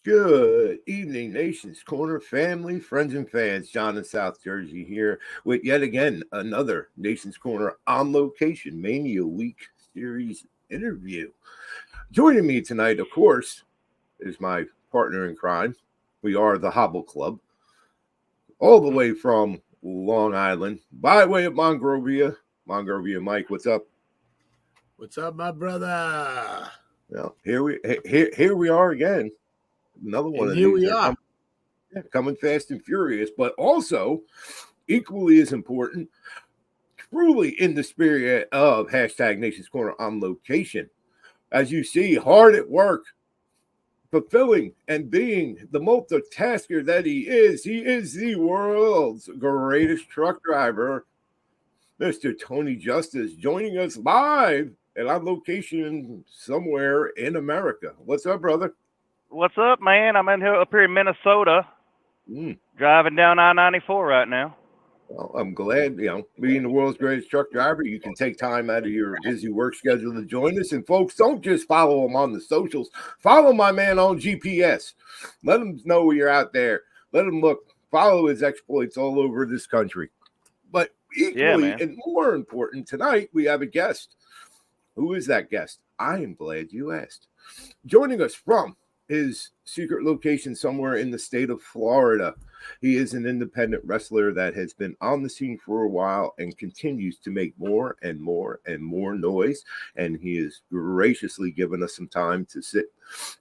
Good evening, Nation's Corner family, friends, and fans. John in South Jersey here with yet again another Nation's Corner on location Mania Week Series interview. Joining me tonight, of course, is my partner in crime. We are the Hobble Club, all the way from Long Island, by way of Mongrovian Mike. What's up? What's up, my brother? Well, here we are again. Another one and of here these we are. coming fast and furious, but also equally as important, truly in the spirit of hashtag Nation's Corner on location. As you see, hard at work, fulfilling and being the multitasker that he is the world's greatest truck driver, Mr. Tony Justice, joining us live and on location somewhere in America. What's up, brother? What's up, man? I'm up here in Minnesota, driving down I-94 right now. Well, I'm glad, being the world's greatest truck driver, you can take time out of your busy work schedule to join us. And folks, don't just follow him on the socials. Follow my man on GPS. Let him know when you're out there. Let him follow his exploits all over this country. But equally and more important, tonight we have a guest. Who is that guest? I am glad you asked. Joining us from his secret location somewhere in the state of Florida. He is an independent wrestler that has been on the scene for a while and continues to make more and more and more noise. And he has graciously given us some time to sit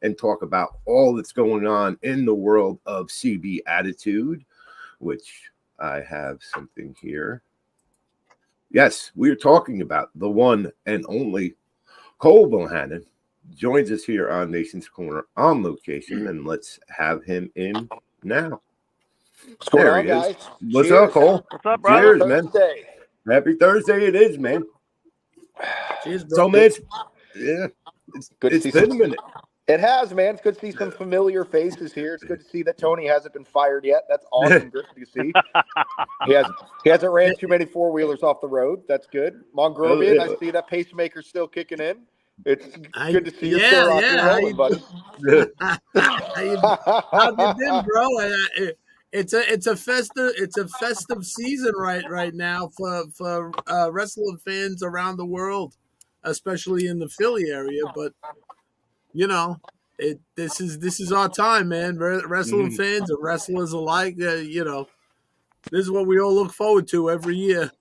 and talk about all that's going on in the world of CB Attitude, which I have something here. Yes, we are talking about the one and only Cole Bohannon. Joins us here on Nation's Corner on location, and let's have him in now. What's going on, guys? What's up, Cole? What's up, brother? Cheers, man. Happy Thursday it is, man. Cheers, bro. So, man, it's been a minute. It has, man. It's good to see some familiar faces here. It's good to see that Tony hasn't been fired yet. That's awesome. Good to see. He hasn't ran too many four-wheelers off the road. That's good. Mongrovian, I see that pacemaker still kicking in. It's good to see you still rock and rolling, buddy. How you been, bro? It's a festive season right now for wrestling fans around the world, especially in the Philly area. But this is our time, man. Wrestling fans and wrestlers alike. This is what we all look forward to every year.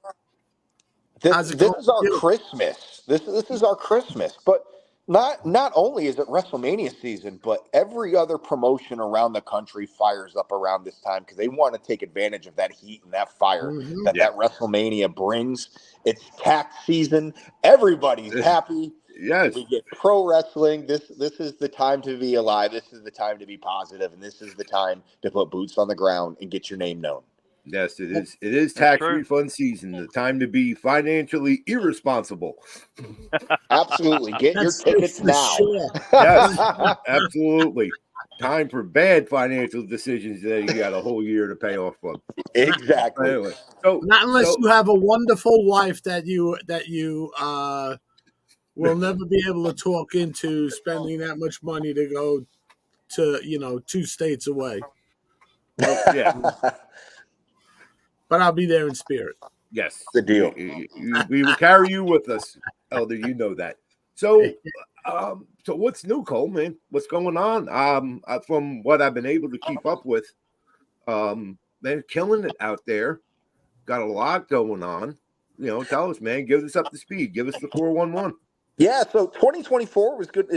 This is our Christmas. This is our Christmas. But not only is it WrestleMania season, but every other promotion around the country fires up around this time because they want to take advantage of that heat and that fire that WrestleMania brings. It's tax season. Everybody's happy. Yes. We get pro wrestling. This is the time to be alive. This is the time to be positive, and this is the time to put boots on the ground and get your name known. Yes, it is. It is tax refund season. The time to be financially irresponsible. Absolutely. Get your tickets now. Sure. Yes, absolutely. Time for bad financial decisions that you got a whole year to pay off from. Exactly. Anyway, not unless you have a wonderful wife that you will never be able to talk into spending that much money to go to 2 states away. Well, yeah. But I'll be there in spirit. Yes. The deal. We will carry you with us, Elder. You know that. So what's new, Cole, man? What's going on? From what I've been able to keep up with, they're killing it out there. Got a lot going on. Tell us, man. Give us up to speed. Give us the 411. Yeah, so 2024 was good.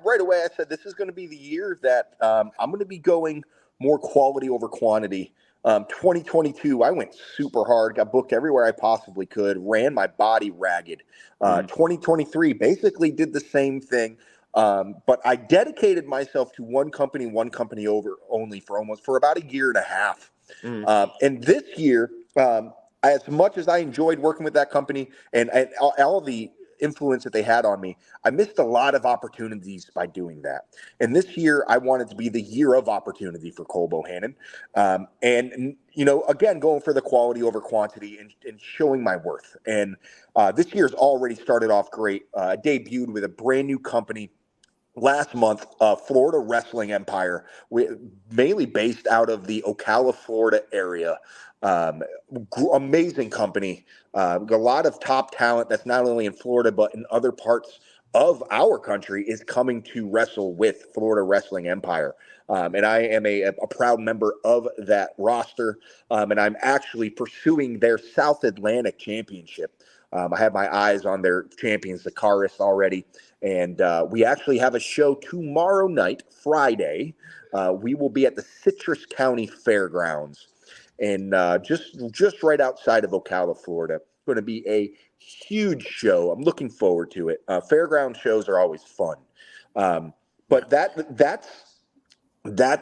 Right away I said this is going to be the year that I'm going to be going more quality over quantity. 2022, I went super hard, got booked everywhere I possibly could, ran my body ragged. 2023 basically did the same thing, but I dedicated myself to one company only for about a year and a half. And this year, as much as I enjoyed working with that company and all of the influence that they had on me, I missed a lot of opportunities by doing that. And this year, I wanted to be the year of opportunity for Cole Bohannon. And again, going for the quality over quantity and showing my worth. And this year's already started off great. I debuted with a brand new company last month, Florida Wrestling Empire, mainly based out of the Ocala, Florida area. Amazing company. A lot of top talent that's not only in Florida, but in other parts of our country is coming to wrestle with Florida Wrestling Empire. And I am a proud member of that roster. And I'm actually pursuing their South Atlantic Championship. I have my eyes on their champions, the Carists, already. And we actually have a show tomorrow night, Friday. We will be at the Citrus County Fairgrounds, and just right outside of Ocala, Florida. It's going to be a huge show. I'm looking forward to it. Fairground shows are always fun, but that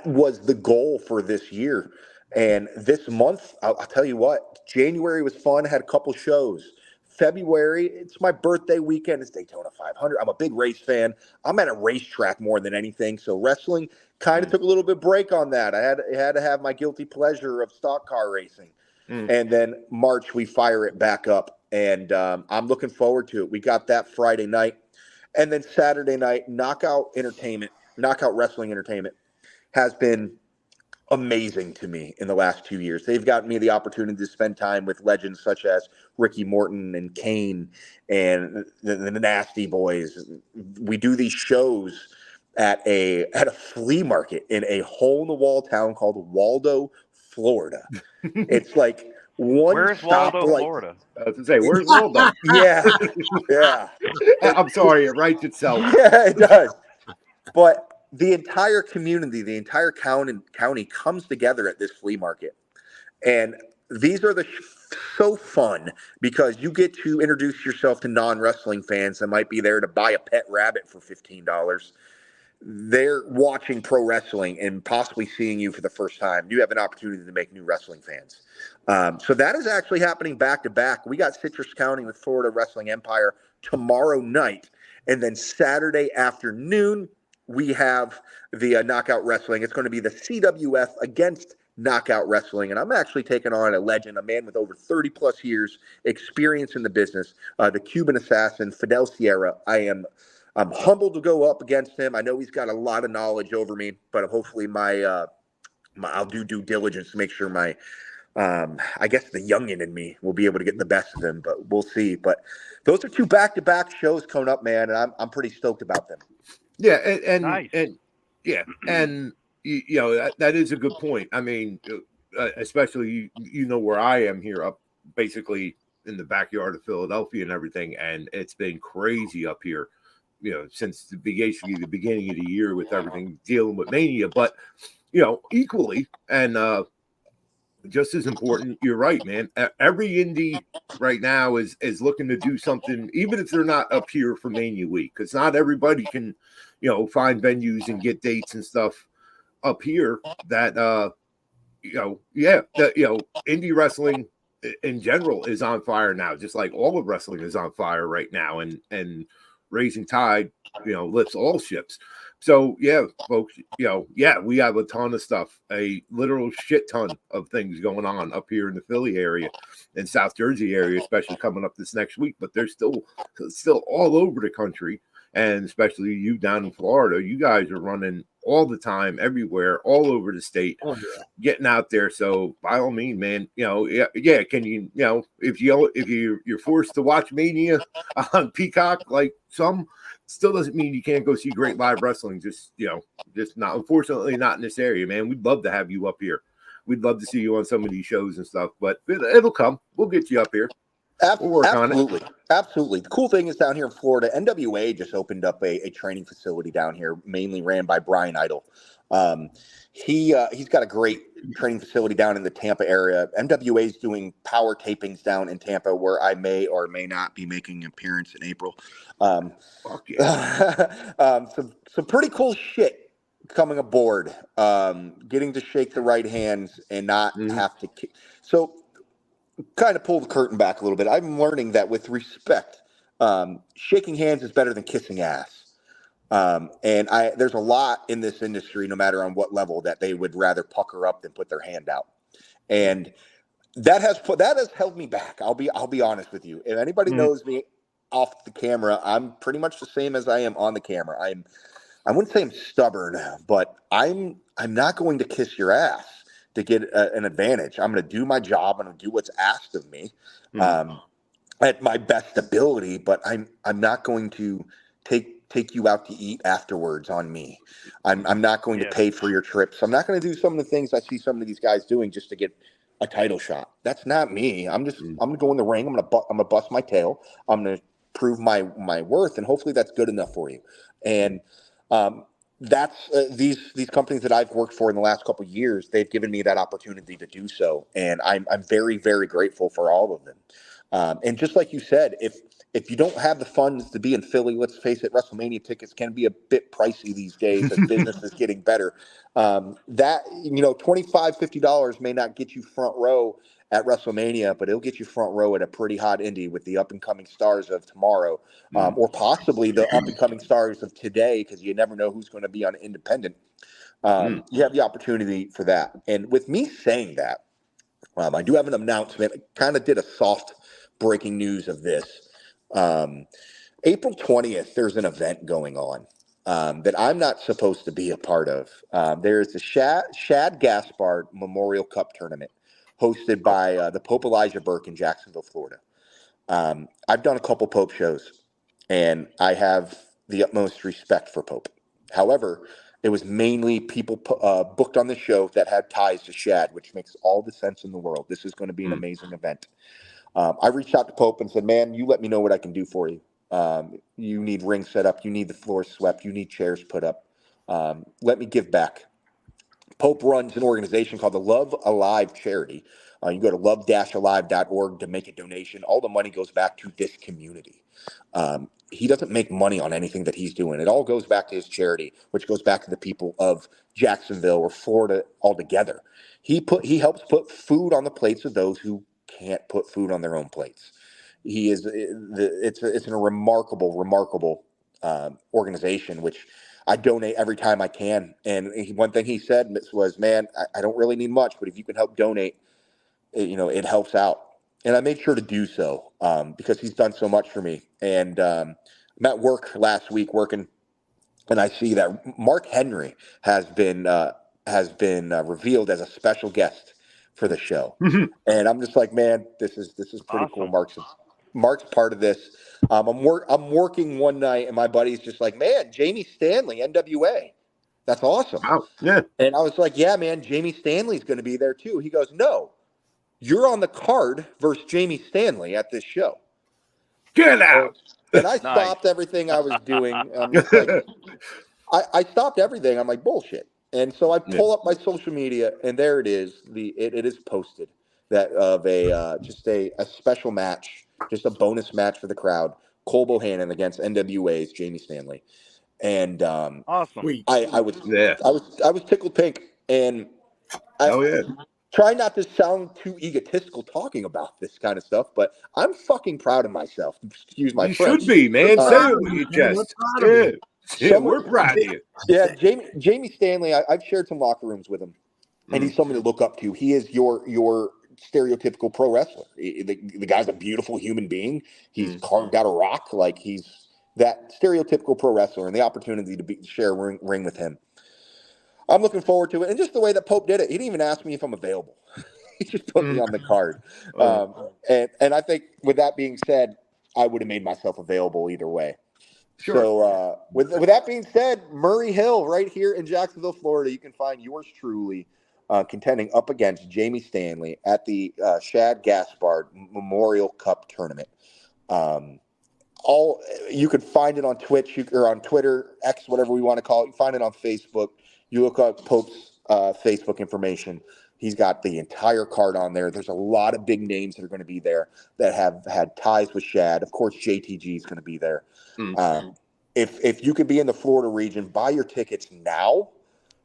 was the goal for this year. And this month, I'll tell you what, January was fun. Had a couple shows. February, it's my birthday weekend. It's Daytona 500. I'm a big race fan. I'm at a racetrack more than anything. So wrestling kind of took a little bit break on that. I had to have my guilty pleasure of stock car racing. And then March, we fire it back up. And I'm looking forward to it. We got that Friday night. And then Saturday night, Knockout Wrestling Entertainment has been amazing to me in the last 2 years. They've gotten me the opportunity to spend time with legends such as Ricky Morton and Kane and the Nasty Boys. We do these shows at a flea market in a hole-in-the-wall town called Waldo, Florida. It's like one Where's stop, Waldo, Florida? I was to say, where's Waldo? Yeah. I'm sorry, it writes itself. Yeah, it does. But the entire community, the entire county comes together at this flea market. And these are so fun because you get to introduce yourself to non-wrestling fans that might be there to buy a pet rabbit for $15. They're watching pro wrestling and possibly seeing you for the first time. You have an opportunity to make new wrestling fans. So that is actually happening back to back. We got Citrus County with Florida Wrestling Empire tomorrow night. And then Saturday afternoon, we have the Knockout Wrestling. It's going to be the CWF against Knockout Wrestling. And I'm actually taking on a legend, a man with over 30 plus years experience in the business, the Cuban assassin, Fidel Sierra. I'm humbled to go up against him. I know he's got a lot of knowledge over me, but hopefully I'll do due diligence to make sure I guess the youngin in me will be able to get the best of him, but we'll see. But those are two back-to-back shows coming up, man, and I'm pretty stoked about them. Yeah, and Nice. and you know that is a good point. I mean, especially you know where I am here, up basically in the backyard of Philadelphia and everything, and it's been crazy up here, you know, since the beginning of the year with everything dealing with Mania. But you know, equally and just as important, you're right, man. Every indie right now is looking to do something, even if they're not up here for Mania week, because not everybody can, you know, find venues and get dates and stuff up here. That indie wrestling in general is on fire now, just like all of wrestling is on fire right now, and raising tide, you know, lifts all ships. So yeah, folks, you know, yeah, we have a ton of stuff, a literal shit ton of things going on up here in the Philly area and South Jersey area, especially coming up this next week. But they're still all over the country, and especially you down in Florida. You guys are running all the time, everywhere, all over the state, getting out there. So by all means, man, you know, yeah. Can you, you know, if you're forced to watch Mania on Peacock, like some, still doesn't mean you can't go see great live wrestling. Just, you know, just not, unfortunately, not in this area, man. We'd love to have you up here. We'd love to see you on some of these shows and stuff, but it'll come. We'll get you up here. We'll work on it. Absolutely. The cool thing is down here in Florida, NWA just opened up a training facility down here, mainly ran by Brian Idol. He's got a great training facility down in the Tampa area. NWA is doing power tapings down in Tampa, where I may or may not be making an appearance in April. Fuck yeah. Some pretty cool shit coming aboard. Getting to shake the right hands and not have to kick. So kind of pull the curtain back a little bit. I'm learning that with respect, shaking hands is better than kissing ass. And there's a lot in this industry, no matter on what level, that they would rather pucker up than put their hand out. And that has held me back. I'll be honest with you. If anybody knows me off the camera, I'm pretty much the same as I am on the camera. I'm I wouldn't say I'm stubborn, but I'm not going to kiss your ass to get an advantage. I'm going to do my job. I'm going to do what's asked of me at my best ability, but I'm not going to take you out to eat afterwards on me. I'm not going to pay for your trips. I'm not going to do some of the things I see some of these guys doing just to get a title shot. That's not me. I'm going to go in the ring. I'm going to bust my tail. I'm going to prove my worth, and hopefully that's good enough for you. And that's these companies that I've worked for in the last couple of years. They've given me that opportunity to do so, and I'm very, very grateful for all of them. And just like you said, if you don't have the funds to be in Philly, let's face it, WrestleMania tickets can be a bit pricey these days as business is getting better. That, $25, $50 may not get you front row at WrestleMania, but it'll get you front row at a pretty hot indie with the up and coming stars of tomorrow, or possibly the up and coming stars of today, because you never know who's going to be on independent. You have the opportunity for that. And with me saying that, I do have an announcement. I kind of did a soft breaking news of this. April 20th, there's an event going on that I'm not supposed to be a part of. There's the Shad Gaspard Memorial Cup Tournament hosted by the Pope Elijah Burke in Jacksonville, Florida. I've done a couple Pope shows, and I have the utmost respect for Pope. However, it was mainly people booked on the show that had ties to Shad, which makes all the sense in the world. This is going to be an amazing event. I reached out to Pope and said, man, you let me know what I can do for you. You need ring set up. You need the floor swept. You need chairs put up. Let me give back. Pope runs an organization called the Love Alive Charity. You go to love-alive.org to make a donation. All the money goes back to this community. He doesn't make money on anything that he's doing. It all goes back to his charity, which goes back to the people of Jacksonville or Florida altogether. He helps put food on the plates of those who can't put food on their own plates. It's a remarkable organization, which I donate every time I can. And one thing he said was, man, I don't really need much, but if you can help donate, it helps out. And I made sure to do so because he's done so much for me. And I'm at work last week working, and I see that Mark Henry has been revealed as a special guest for the show. And I'm just like, man, this is pretty awesome. Cool. Mark's part of this. I'm working one night, and my buddy's just like, man, Jamie Stanley, NWA. That's awesome. Wow. Yeah. And I was like, yeah, man, Jamie Stanley's going to be there too. He goes, no, you're on the card versus Jamie Stanley at this show. Get out. And I stopped everything I was doing. I'm just like, I stopped everything. I'm like, bullshit. And so I pull up my social media, and there it is. It is posted that of just a special match, just a bonus match for the crowd. Cole Bohannon against NWA's Jamie Stanley. And awesome. I was tickled pink, and I try not to sound too egotistical talking about this kind of stuff, but I'm fucking proud of myself. Excuse my French. You should be, man. Say it with your chest. Yeah, we're proud of you. Yeah, Jamie Stanley, I've shared some locker rooms with him, and he's someone to look up to. He is your stereotypical pro wrestler. The guy's a beautiful human being. He's carved out of rock. Like, he's that stereotypical pro wrestler, and the opportunity to share a ring with him. I'm looking forward to it. And just the way that Pope did it, he didn't even ask me if I'm available. He just put me on the card. And I think with that being said, I would have made myself available either way. Sure. So with that being said, Murray Hill right here in Jacksonville, Florida, you can find yours truly contending up against Jamie Stanley at the Shad Gaspard Memorial Cup Tournament. You could find it on Twitch or on Twitter, X, whatever we want to call it. You find it on Facebook. You look up Pope's Facebook information. He's got the entire card on there. There's a lot of big names that are going to be there that have had ties with Shad. Of course, JTG is going to be there. If you could be in the Florida region, buy your tickets now,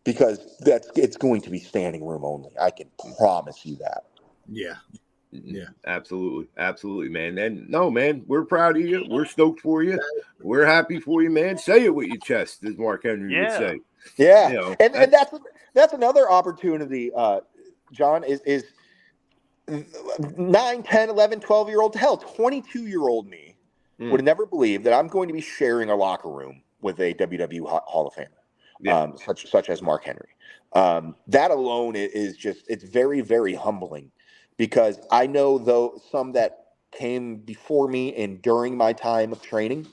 because it's going to be standing room only. I can promise you that. Yeah. Absolutely, man. And no, man, we're proud of you. We're stoked for you. We're happy for you, man. Say it with your chest, as Mark Henry would say. Yeah, and that's another opportunity, John, is 9, 10, 11, 12-year-old, hell, 22-year-old me would have never believed that I'm going to be sharing a locker room with a WWE Hall of Famer, Yeah. such as Mark Henry. That alone is just, it's very, very humbling, because I know though some that came before me and during my time of training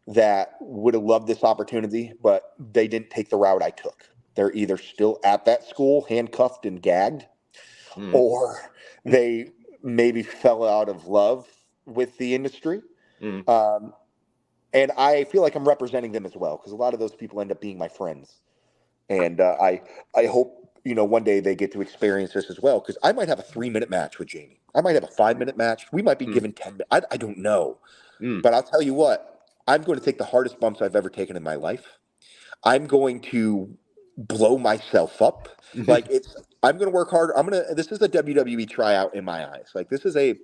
that would have loved this opportunity, but they didn't take the route I took. They're either still at that school, handcuffed and gagged, or they maybe fell out of love with the industry. And I feel like I'm representing them as well, because a lot of those people end up being my friends. And I hope, one day they get to experience this as well, because I might have a 3-minute match with Jamie. I might have a 5-minute match. We might be given 10 minutes. I don't know. But I'll tell you what, I'm going to take the hardest bumps I've ever taken in my life. I'm going to blow myself up. I'm going to work hard. This is a WWE tryout in my eyes. Like, this is a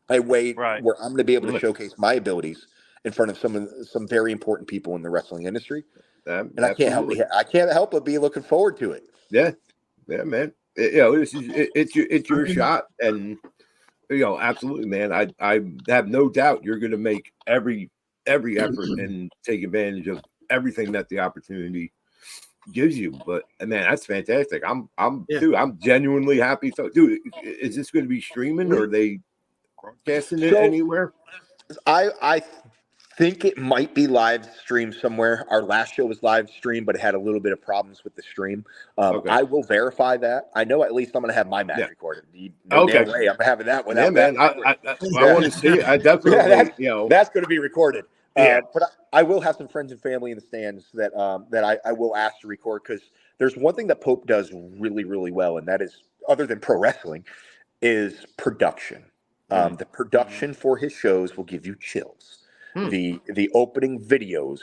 way where I'm going to be able to showcase my abilities in front of some very important people in the wrestling industry. And I can't help but be looking forward to it. Yeah, man. It's your shot, and absolutely, man. I have no doubt you're going to make every effort and take advantage of everything that the opportunity gives you. But man, that's fantastic. I'm genuinely happy. So, dude, is this going to be streaming, or are they broadcasting it anywhere? I think it might be live streamed somewhere. Our last show was live streamed, but it had a little bit of problems with the stream. I will verify that. I know at least I'm going to have my match recorded. No damn way I'm having that without. Yeah, man. I want to see it. I definitely. That's going to be recorded. But I will have some friends and family in the stands that I will ask to record, because there's one thing that Pope does really, really well, and that is, other than pro wrestling, is production. The production for his shows will give you chills. The opening videos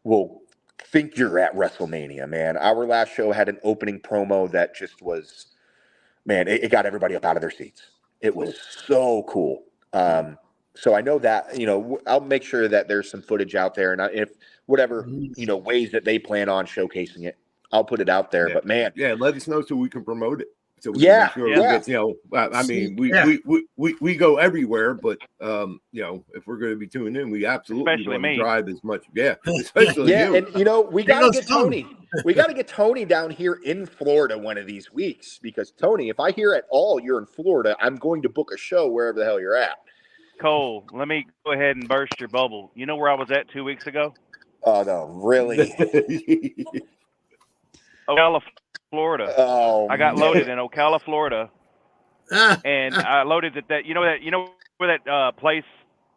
will think you're at WrestleMania, man. Our last show had an opening promo that just was, man, it got everybody up out of their seats. It was so cool. So I know that, I'll make sure that there's some footage out there, and if whatever, ways that they plan on showcasing it, I'll put it out there. But man, let us know so we can promote it. So we can make sure we get, I mean, we go everywhere, but if we're going to be tuning in, we absolutely want to drive as much. Especially you. And we got to get Tony. We got to get Tony down here in Florida one of these weeks, because Tony, if I hear at all you're in Florida, I'm going to book a show wherever the hell you're at. Cole, let me go ahead and burst your bubble. You know where I was at 2 weeks ago? Oh no, really? Ocala, Florida. Oh, I got loaded in Ocala, Florida, and I loaded at that. You know where that place,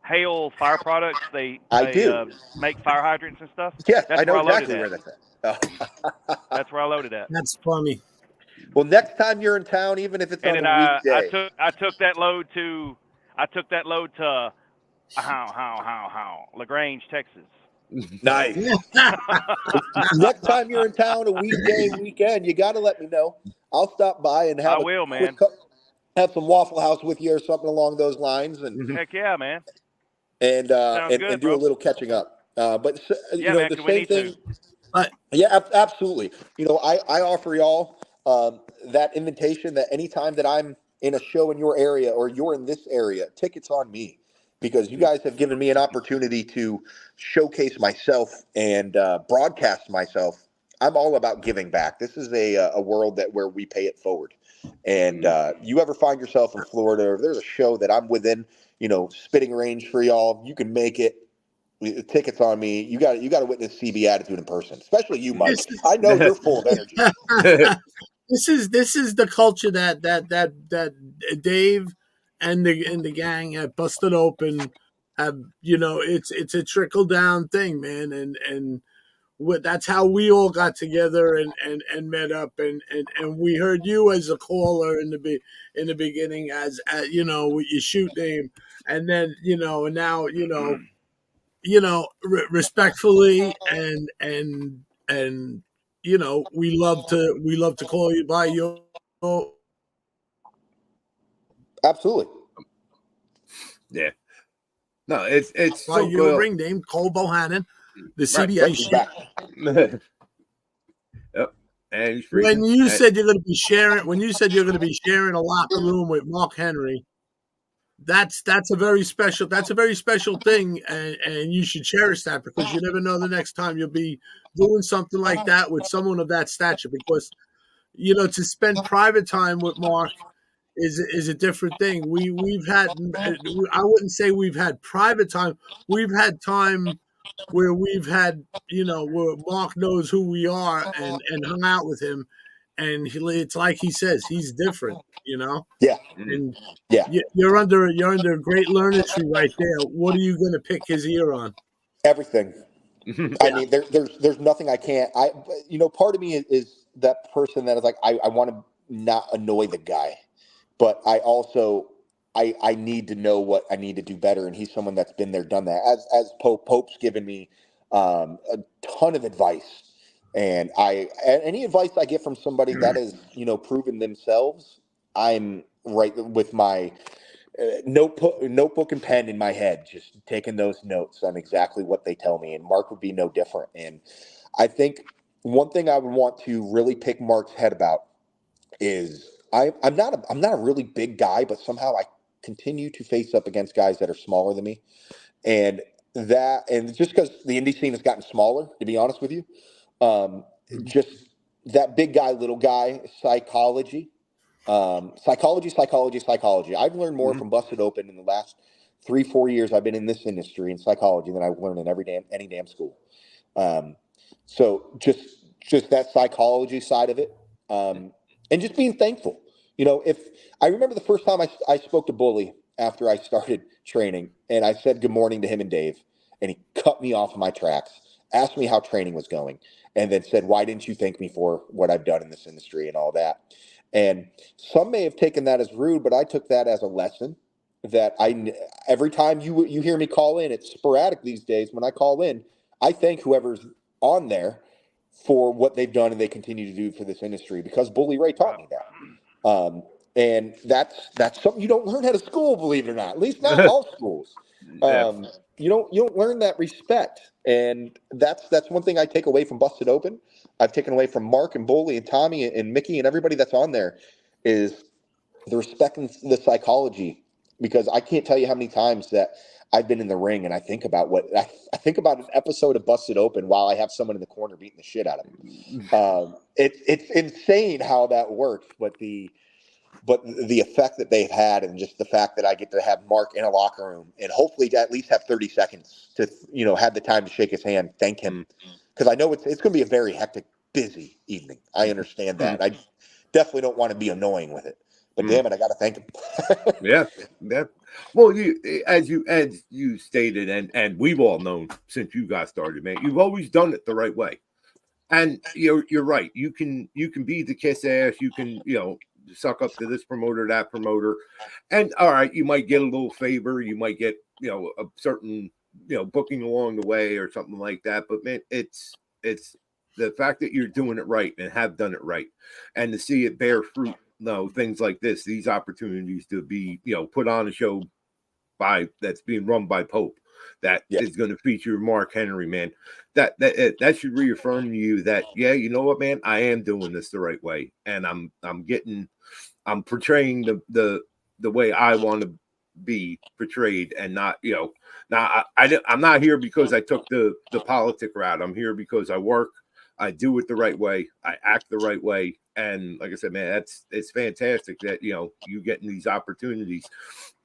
Hale Fire Products. They make fire hydrants and stuff. Yeah, I know exactly where that's at. That's where I loaded at. That's funny. Well, next time you're in town, even if it's on a weekday, I took that load to LaGrange, Texas. Nice. Next time you're in town, a weekday, weekend, you got to let me know. I'll stop by and have have some Waffle House with you or something along those lines. And heck yeah, man. And good, do a little catching up. But man, the same thing. Yeah, absolutely. I offer y'all that invitation that anytime that I'm in a show in your area or you're in this area, tickets on me. Because you guys have given me an opportunity to showcase myself and broadcast myself. I'm all about giving back. This is a world where we pay it forward. And you ever find yourself in Florida, or if there's a show that I'm within, spitting range for y'all, you can make it. Tickets on me. You got to witness CB Attitude in person, especially you, Mike. I know you're full of energy. This is the culture that Dave and the gang have busted open. It's a trickle down thing, man, and that's how we all got together and met up, and we heard you as a caller in the beginning as with your shoot name, and then and now respectfully and we love to call you by your. Absolutely. Yeah. No, it's by so your cool. ring name, Cole Bohannon, the CBA shit. Yep. And when you said you're going to be sharing a locker room with Mark Henry, that's a very special thing, and you should cherish that, because you never know the next time you'll be doing something like that with someone of that stature. Because to spend private time with Mark is a different thing. We've had, I wouldn't say we've had private time. We've had time where we've had, where Mark knows who we are, and hung out with him, and it's like he says, he's different, Yeah. and Yeah. you're under a great learning tree right there. What are you going to pick his ear on? Everything. I mean, there's nothing I can't. Part of me is that person that is like, I want to not annoy the guy, but I also I need to know what I need to do better, and he's someone that's been there, done that. As Pope's given me a ton of advice, and any advice I get from somebody that has proven themselves, I'm right with my notebook and pen in my head, just taking those notes on exactly what they tell me. And Mark would be no different. And I think one thing I would want to really pick Mark's head about is I'm not a really big guy, but somehow I continue to face up against guys that are smaller than me. And just because the indie scene has gotten smaller, to be honest with you, just that big guy, little guy psychology. Psychology. I've learned more from Busted Open in the last 3-4 years I've been in this industry in psychology than I've learned in any damn school. So just that psychology side of it, and just being thankful. If I remember the first time I spoke to Bully after I started training, and I said good morning to him and Dave, and he cut me off in my tracks, asked me how training was going, and then said, "Why didn't you thank me for what I've done in this industry and all that?" And some may have taken that as rude, but I took that as a lesson that every time you hear me call in, it's sporadic these days. When I call in, I thank whoever's on there for what they've done and they continue to do for this industry, because Bully Ray taught me that. And that's something you don't learn out of school, believe it or not. At least not all schools. You don't learn that respect, and that's one thing I take away from Busted Open. I've taken away from Mark and Bully and Tommy and Mickey and everybody that's on there is the respect and the psychology, because I can't tell you how many times that I've been in the ring and I think about I think about an episode of Busted Open while I have someone in the corner beating the shit out of them. It's insane how that works, but the effect that they've had, and just the fact that I get to have Mark in a locker room and hopefully to at least have 30 seconds to, have the time to shake his hand, thank him. Because I know it's going to be a very hectic, busy evening. I understand that. I definitely don't want to be annoying with it. But damn it, I got to thank him. Yeah. Well, as you stated, and we've all known since you got started, man, you've always done it the right way. And you're right. You can be the kiss ass. You can suck up to this promoter, that promoter, and all right, you might get a little favor. You might get a certain booking along the way or something like that. But man, it's the fact that you're doing it right and have done it right, and to see it bear fruit. No, things like this, these opportunities to be put on a show that's being run by Pope, that is going to feature Mark Henry, man. That should reaffirm to you that you know what, man, I am doing this the right way, and I'm portraying the way I want to be portrayed, and not I'm not here because I took the politic route. I'm here because I work, I do it the right way, I act the right way, and like I said, man, it's fantastic that you getting these opportunities.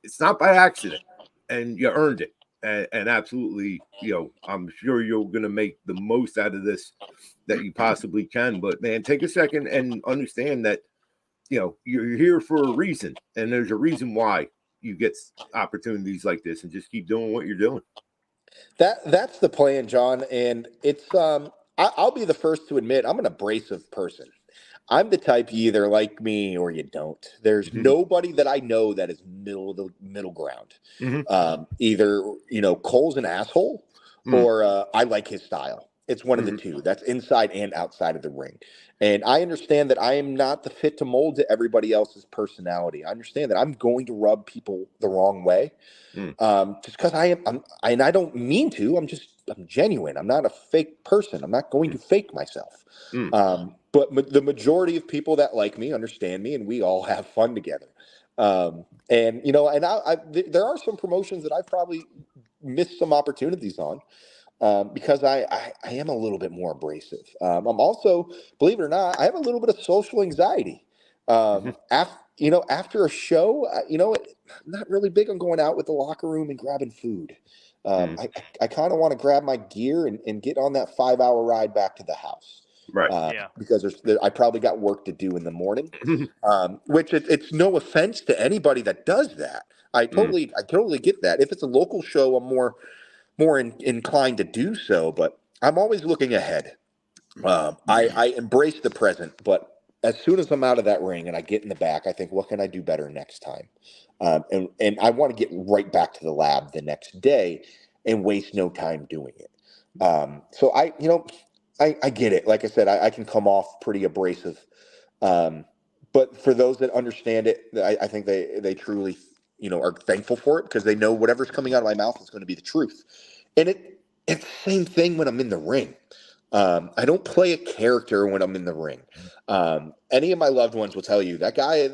It's not by accident, and you earned it. And absolutely, I'm sure you're going to make the most out of this that you possibly can. But man, take a second and understand that you're here for a reason, and there's a reason why you get opportunities like this, and just keep doing what you're doing. That's the plan, John. And it's I'll be the first to admit I'm an abrasive person. I'm the type you either like me or you don't. There's nobody that I know that is middle ground. Either Cole's an asshole, or I like his style. It's one of the two. That's inside and outside of the ring. And I understand that I am not the fit to mold to everybody else's personality. I understand that I'm going to rub people the wrong way, just because I don't mean to. I'm genuine. I'm not a fake person. I'm not going to fake myself. But the majority of people that like me understand me, and we all have fun together. And there are some promotions that I've probably missed some opportunities on. Because I am a little bit more abrasive. I'm also, believe it or not, I have a little bit of social anxiety. After a show, I'm not really big on going out with the locker room and grabbing food. I kind of want to grab my gear and get on that 5-hour ride back to the house. Right. Because I probably got work to do in the morning, which it's no offense to anybody that does that. I totally get that. If it's a local show, I'm more inclined to do so, but I'm always looking ahead. I embrace the present, but as soon as I'm out of that ring and I get in the back, I think, what can I do better next time? And I want to get right back to the lab the next day and waste no time doing it. So I get it. Like I said, I can come off pretty abrasive. But for those that understand it, I think they truly, are thankful for it because they know whatever's coming out of my mouth is going to be the truth. And it's the same thing when I'm in the ring. I don't play a character when I'm in the ring. Any of my loved ones will tell you that guy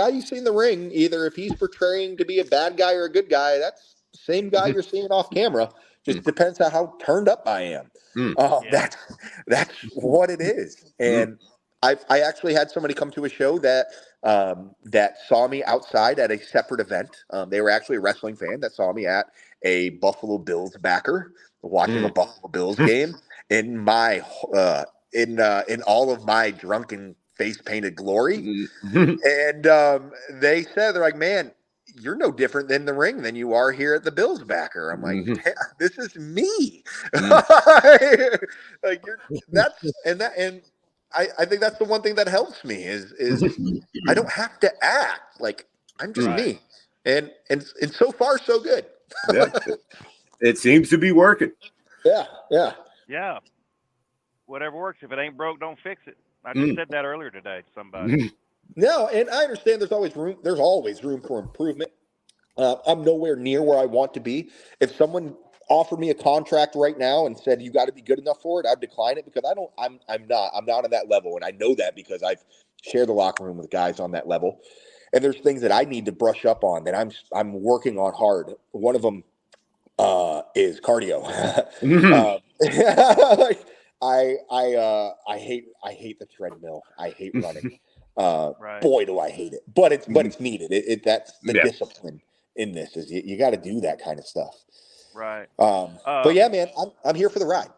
you see in the ring, either if he's portraying to be a bad guy or a good guy, that's the same guy you're seeing off camera. Just depends on how turned up I am. That's what it is. And I actually had somebody come to a show that saw me outside at a separate event. They were actually a wrestling fan that saw me at a Buffalo Bills backer watching a Buffalo Bills game in my in all of my drunken face painted glory. And they said, they're like, man, you're no different than the ring than you are here at the Bills backer. I'm like, this is me. Like I think that's the one thing that helps me is I don't have to act like I'm just me. And so far so good. It seems to be working. Yeah. Whatever works. If it ain't broke, don't fix it. I just said that earlier today to somebody. No, and I understand there's always room for improvement. I'm nowhere near where I want to be. If someone offered me a contract right now and said you got to be good enough for it, I'd decline it because I'm not on that level, and I know that because I've shared the locker room with guys on that level. And there's things that I need to brush up on that I'm working on hard. One of them is cardio. I hate the treadmill. I hate running. Boy, do I hate it. But it's needed. That's the discipline in this is you got to do that kind of stuff. Right. But yeah, man, I'm here for the ride.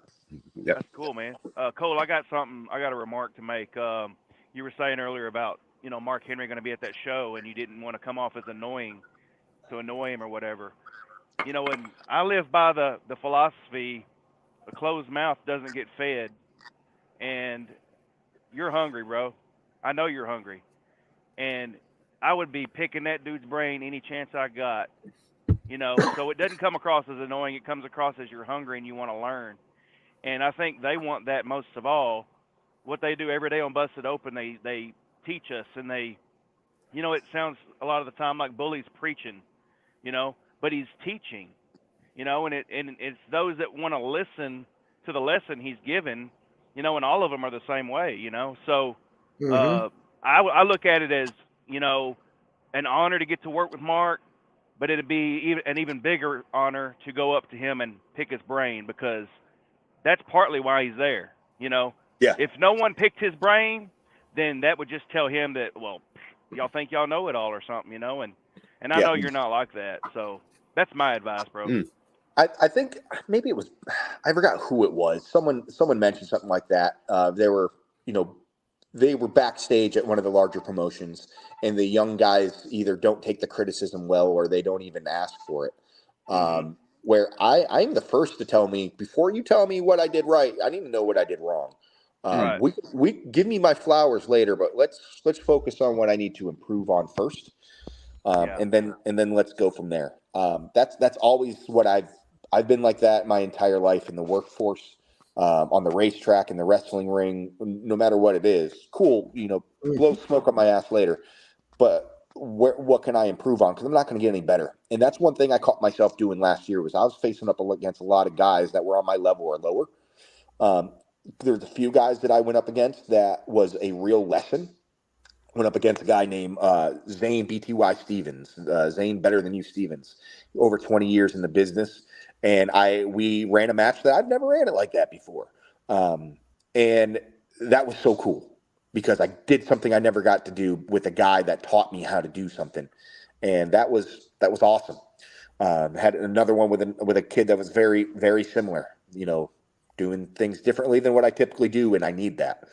That's cool, man. Cole, I got a remark to make. You were saying earlier about, Mark Henry going to be at that show and you didn't want to come off as annoying to annoy him or whatever. And I live by the philosophy, a closed mouth doesn't get fed. And you're hungry, bro. I know you're hungry. And I would be picking that dude's brain any chance I got. So it doesn't come across as annoying. It comes across as you're hungry and you want to learn. And I think they want that most of all. What they do every day on Busted Open, they teach us, and they, it sounds a lot of the time like bullies preaching, but he's teaching, and it's those that want to listen to the lesson he's given, and all of them are the same way, So I look at it as, an honor to get to work with Mark, but it'd be an even bigger honor to go up to him and pick his brain because that's partly why he's there, Yeah. If no one picked his brain, then that would just tell him that, well, y'all think y'all know it all or something, and I know you're not like that. So that's my advice, bro. I think maybe it was, I forgot who it was. Someone mentioned something like that. They were backstage at one of the larger promotions, and the young guys either don't take the criticism well or they don't even ask for it. Where I'm the first to tell me, before you tell me what I did right, I need to know what I did wrong. We give me my flowers later, but let's focus on what I need to improve on first, and then let's go from there. That's always what I've been like that my entire life in the workforce, on the racetrack, in the wrestling ring, no matter what it is. Cool, blow smoke on my ass later, but what can I improve on? Because I'm not going to get any better. And that's one thing I caught myself doing last year was I was facing up against a lot of guys that were on my level or lower. There's a few guys that I went up against that was a real lesson. went up against a guy named Zane BTY Stevens, Zane Better Than You Stevens, over 20 years in the business. And we ran a match that I've never ran it like that before. And that was so cool because I did something I never got to do with a guy that taught me how to do something. And that was awesome. Had another one with a kid that was very, very similar, doing things differently than what I typically do. And I need that.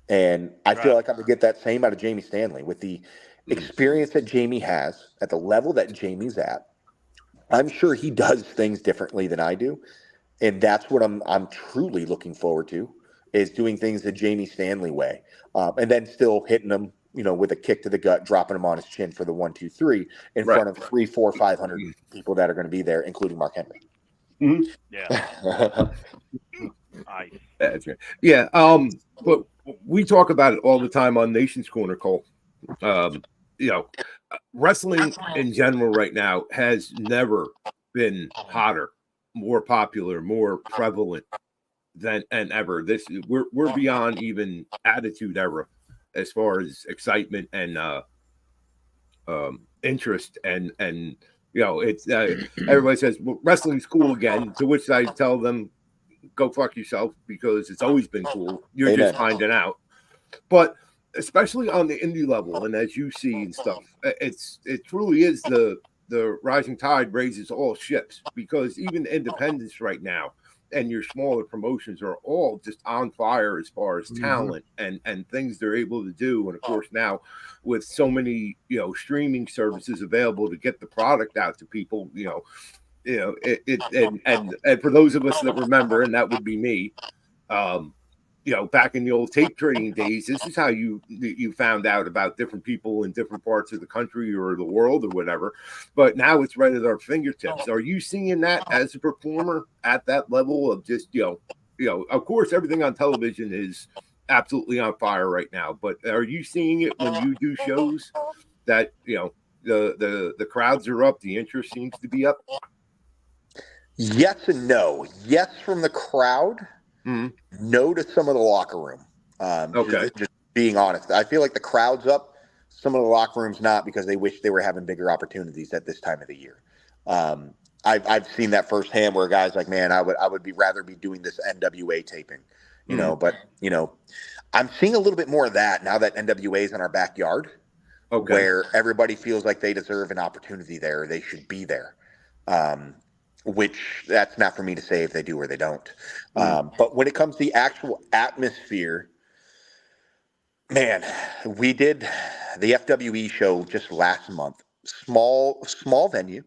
And I feel like I'm going to get that same out of Jamie Stanley with the experience that Jamie has at the level that Jamie's at. I'm sure he does things differently than I do. And that's what I'm truly looking forward to, is doing things the Jamie Stanley way. And then still hitting him, with a kick to the gut, dropping him on his chin for the 1, 2, 3 in front of 300, 400, 500 people that are going to be there, including Mark Henry. Mm-hmm. Yeah. Nice. That's right. Yeah. But we talk about it all the time on Nation's Corner, Cole. Wrestling in general right now has never been hotter, more popular, more prevalent than ever. We're beyond even Attitude Era as far as excitement and interest and it's everybody says, well, wrestling's cool again, to which I tell them, go fuck yourself, because it's always been cool. You're just finding out. But especially on the indie level, and as you see and stuff, it truly is the rising tide raises all ships, because even independents right now and your smaller promotions are all just on fire as far as talent and things they're able to do. And of course now with so many streaming services available to get the product out to people, and for those of us that remember, and that would be me, back in the old tape trading days, this is how you found out about different people in different parts of the country or the world or whatever. But now it's right at our fingertips. Are you seeing that as a performer at that level of just, of course, everything on television is absolutely on fire right now, but are you seeing it when you do shows that, the crowds are up, the interest seems to be up? Yes and no. Yes from the crowd. No to some of the locker room. Just being honest. I feel like the crowd's up. Some of the locker rooms not, because they wish they were having bigger opportunities at this time of the year. I've seen that firsthand where guys like, man, I would rather be doing this NWA taping, but I'm seeing a little bit more of that now that NWA is in our backyard, where everybody feels like they deserve an opportunity there. They should be there. Which that's not for me to say if they do or they don't. But when it comes to the actual atmosphere, man, we did the FWE show just last month. Small venue,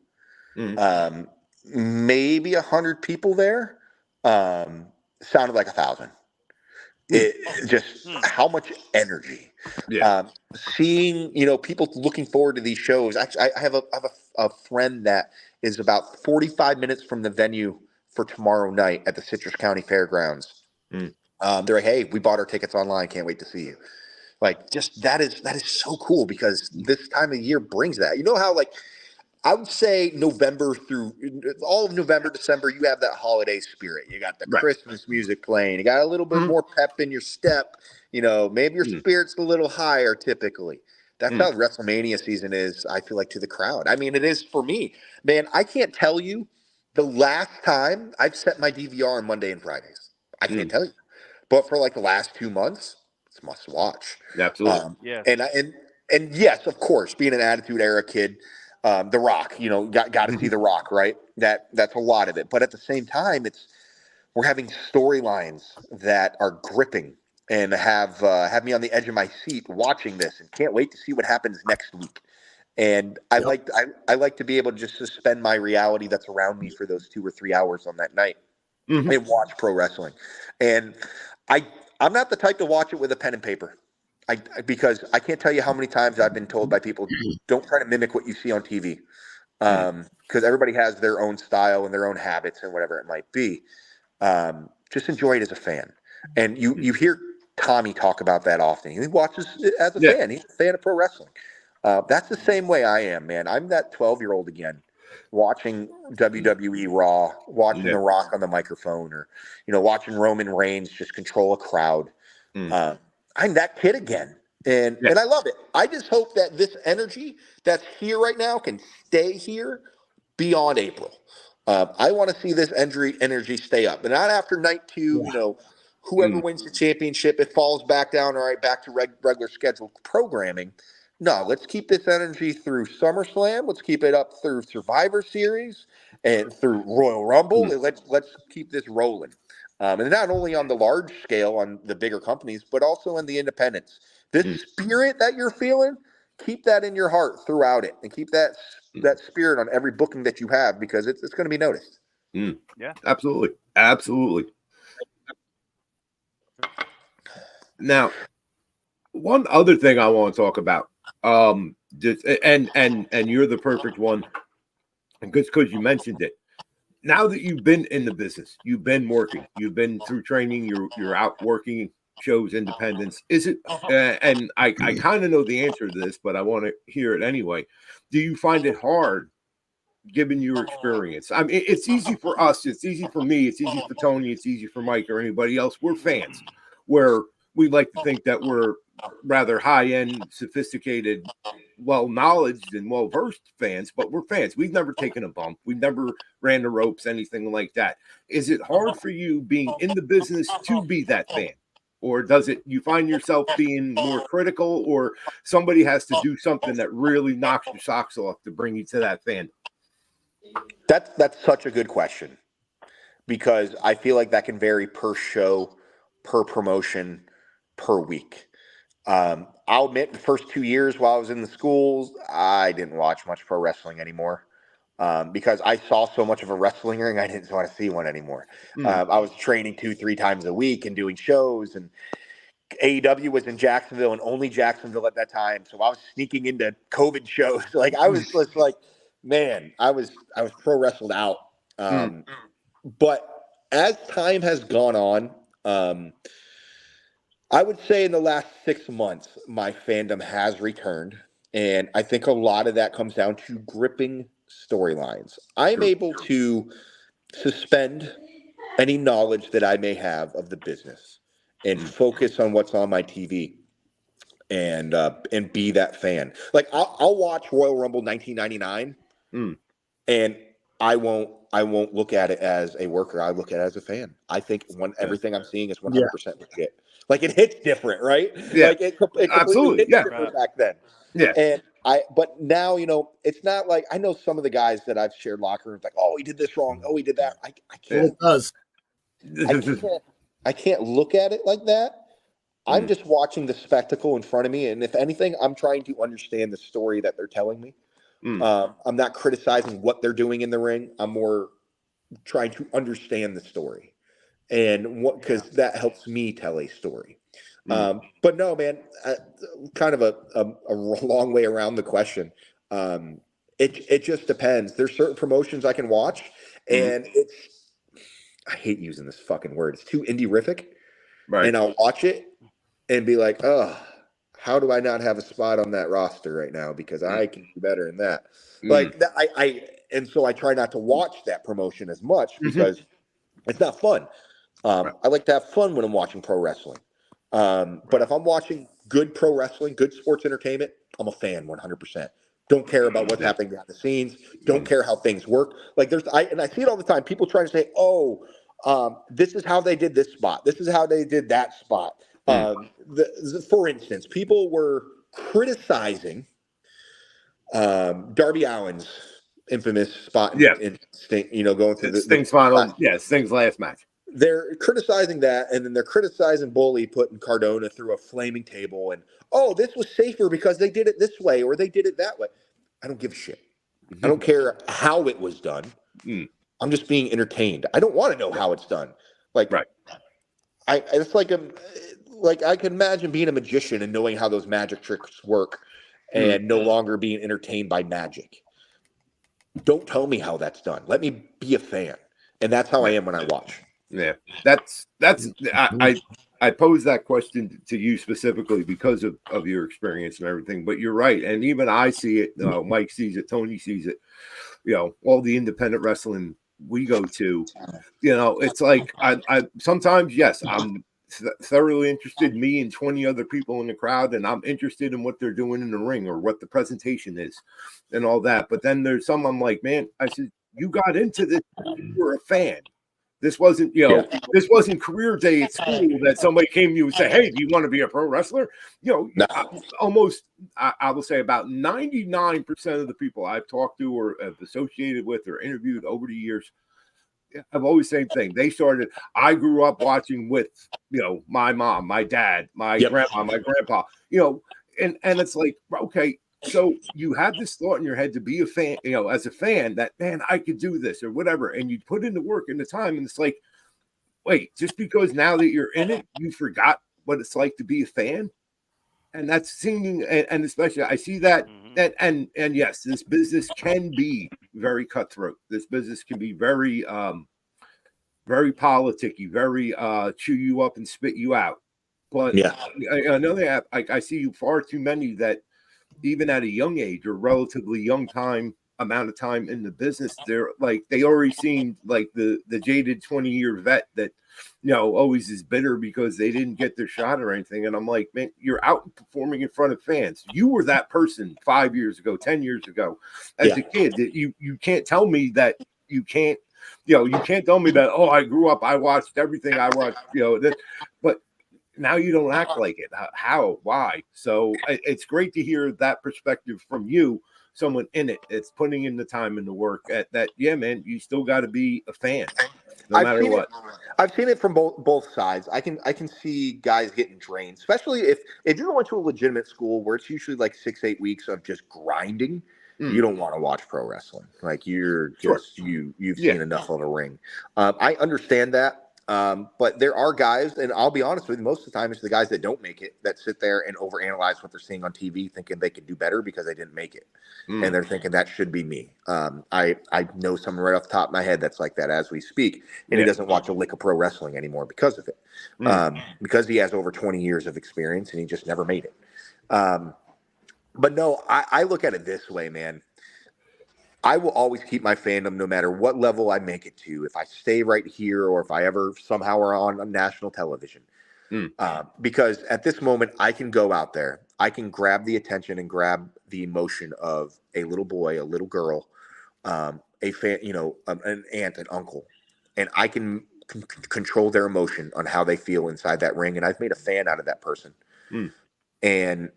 maybe 100 people there. Sounded like 1,000. It just how much energy. Seeing people looking forward to these shows. Actually, I have a friend that is about 45 minutes from the venue for tomorrow night at the Citrus County Fairgrounds. They're like, hey, we bought our tickets online, can't wait to see you. Like, just that is so cool, because this time of year brings that. You know how, like, I would say November through all of November, December, you have that holiday spirit. You got the Christmas music playing. You got a little bit more pep in your step. Maybe your spirit's a little higher typically. That's how WrestleMania season is, I feel like, to the crowd. I mean, it is for me. Man, I can't tell you the last time I've set my DVR on Monday and Fridays. I can't tell you. But for like the last 2 months, it's must watch. Absolutely. And yes, of course, being an Attitude Era kid, The Rock, got to see The Rock, right? That's a lot of it. But at the same time, we're having storylines that are gripping and have me on the edge of my seat watching this, and can't wait to see what happens next week. And I like to be able to just suspend my reality that's around me for those 2 or 3 hours on that night and watch pro wrestling. And I'm not the type to watch it with a pen and paper. Because I can't tell you how many times I've been told by people, don't try to mimic what you see on TV. Because everybody has their own style and their own habits and whatever it might be. Just enjoy it as a fan. And you hear Tommy talk about that often. He watches it as a fan. He's a fan of pro wrestling. That's the same way I am, man. I'm that 12-year-old again, watching WWE Raw, watching The Rock on the microphone, or, watching Roman Reigns just control a crowd. I'm that kid again. And I love it. I just hope that this energy that's here right now can stay here beyond April. I want to see this energy stay up. And not after night 2, whoever wins the championship, it falls back down, all right, back to regular scheduled programming. No, let's keep this energy through SummerSlam. Let's keep it up through Survivor Series and through Royal Rumble. And let's keep this rolling. And not only on the large scale on the bigger companies, but also in the independents. This spirit that you're feeling, keep that in your heart throughout it, and keep that spirit on every booking that you have, because it's going to be noticed. Yeah, absolutely. Now, one other thing I want to talk about, and you're the perfect one, because you mentioned it. Now that you've been in the business, you've been working, you've been through training, you're out working shows, independence. Is it? And I kind of know the answer to this, but I want to hear it anyway. Do you find it hard, given your experience? I mean, it's easy for us. It's easy for me. It's easy for Tony. It's easy for Mike or anybody else. We're fans, where we like to think that we're rather high-end, sophisticated, well-knowledged and well-versed fans, but we're fans. We've never taken a bump. We've never ran the ropes, anything like that. Is it hard for you, being in the business, to be that fan? Or does it, you find yourself being more critical, or somebody has to do something that really knocks your socks off to bring you to that fan? That's such a good question, because I feel like that can vary per show, per promotion, per week. I'll admit, the first 2 years while I was in the schools, I didn't watch much pro wrestling anymore, because I saw so much of a wrestling ring, I didn't want to see one anymore. I was training 2-3 times a week and doing shows, and AEW was in Jacksonville, and only Jacksonville at that time. So I was sneaking into COVID shows. Like, I was just like, man, I was pro wrestled out. But as time has gone on, I would say in the last 6 months, my fandom has returned. And I think a lot of that comes down to gripping storylines. I'm able to suspend any knowledge that I may have of the business and focus on what's on my TV and be that fan. Like, I'll watch Royal Rumble 1999 and I won't look at it as a worker. I look at it as a fan. I think everything I'm seeing is 100% legit. Like, it hits different, right? Yeah, like it completely hits different back then. Yeah. And but now, it's not like, I know some of the guys that I've shared locker rooms, like, oh, he did this wrong. Oh, he did that. I can't. It does. I can't look at it like that. I'm just watching the spectacle in front of me. And if anything, I'm trying to understand the story that they're telling me. I'm not criticizing what they're doing in the ring. I'm more trying to understand the story, and because that helps me tell a story. But no, man, kind of a long way around the question. It just depends. There's certain promotions I can watch, and I hate using this fucking word. It's too indie-rific, right? And I'll watch it and be like, oh, how do I not have a spot on that roster right now? Because I can do better than that. Like that, and so I try not to watch that promotion as much, because it's not fun. I like to have fun when I'm watching pro wrestling. But if I'm watching good pro wrestling, good sports entertainment, I'm a fan 100%. Don't care about what's happening behind the scenes. Don't care how things work. Like, I see it all the time. People trying to say, oh, this is how they did this spot. This is how they did that spot. For instance, people were criticizing Darby Allin's infamous spot in Sting, going through Sting's final, Sting's last match. They're criticizing that, and then they're criticizing Bully putting Cardona through a flaming table, and, oh, this was safer because they did it this way or they did it that way. I don't give a shit. I don't care how it was done. I'm just being entertained. I don't want to know how it's done. Like, it's like I can imagine being a magician and knowing how those magic tricks work, and no longer being entertained by magic. Don't tell me how that's done. Let me be a fan. And that's how I am when I watch. Yeah, I pose that question to you specifically because of your experience and everything. But you're right, and even I see it. Mike sees it. Tony sees it. All the independent wrestling we go to. It's like I sometimes, yes, I'm thoroughly interested in me and 20 other people in the crowd, and I'm interested in what they're doing in the ring or what the presentation is and all that. But then there's some I'm like, man, I said, you got into this, you were a fan. This wasn't, this wasn't career day at school that somebody came to you and said, hey, do you want to be a pro wrestler? No. I will say about 99% of the people I've talked to or have associated with or interviewed over the years, I've always same thing. They started. I grew up watching with my mom, my dad, my grandma, my grandpa. And it's like, okay, so you have this thought in your head to be a fan. As a fan, that man, I could do this or whatever, and you put in the work and the time, and it's like, wait, just because now that you're in it, you forgot what it's like to be a fan. And that's singing, and especially I see that, and yes, this business can be very cutthroat. This business can be very, very politicky, very chew you up and spit you out. But another, I see far too many that even at a young age or relatively young amount of time in the business, they're like they already seem like the jaded 20-year vet that always is bitter because they didn't get their shot or anything. And I'm like, man, you're out performing in front of fans. You were that person 5 years ago, 10 years ago as a kid. That you can't tell me that you can't, you can't tell me that, oh, I grew up, I watched everything I watched, but now you don't act like it. How? Why? So it's great to hear that perspective from you, someone in it. It's putting in the time and the work that yeah, man, you still got to be a fan. No matter what. I've seen it from both sides. I can see guys getting drained, especially if you're going to a legitimate school where it's usually like 6-8 weeks of just grinding. You don't want to watch pro wrestling. Like you're just you've seen enough of a ring. I understand that. But there are guys, and I'll be honest with you, most of the time it's the guys that don't make it that sit there and overanalyze what they're seeing on TV, thinking they could do better because they didn't make it. And they're thinking that should be me. I know someone right off the top of my head that's like that as we speak, and he doesn't watch a lick of pro wrestling anymore because of it. Because he has over 20 years of experience and he just never made it. But no, I look at it this way, man. I will always keep my fandom no matter what level I make it to. If I stay right here or if I ever somehow are on national television. Because at this moment, I can go out there. I can grab the attention and grab the emotion of a little boy, a little girl, a fan, an aunt, an uncle. And I can control their emotion on how they feel inside that ring. And I've made a fan out of that person. And